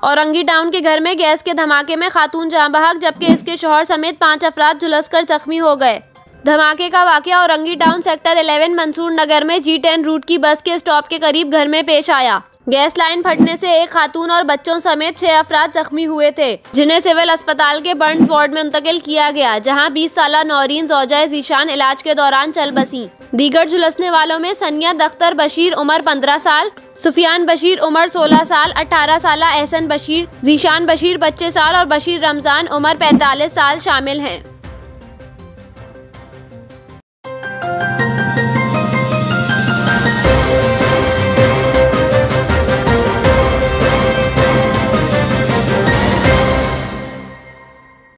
Orangi town के घर में गैस के धमाके में खातून जाँ बहक, जबकि इसके शौहर समेत 5 अफराद झुलसकर जख्मी हो गए। धमाके का वाकया औरंगी टाउन सेक्टर 11 मंसूर नगर में G10 रूट की बस के स्टॉप के करीब घर में पेश आया। गैस लाइन फटने से एक खातून और बच्चों समेत 6 अफराद जख्मी हुए थे, जिन्हें सिविल अस्पताल के बर्न्स वार्ड में मुंतकिल किया गया, जहां 20 साला नौरीन ज़ौजाए ज़ीशान इलाज के दौरान चल बसी। दीगर झुलसने वालों में सनिया दख्तर बशीर उम्र 15 साल, सुफियान बशीर उम्र 16 साल, 18 साला एहसन बशीर, ज़ीशान बशीर 25 साल और बशीर रमज़ान उम्र 45 साल शामिल हैं।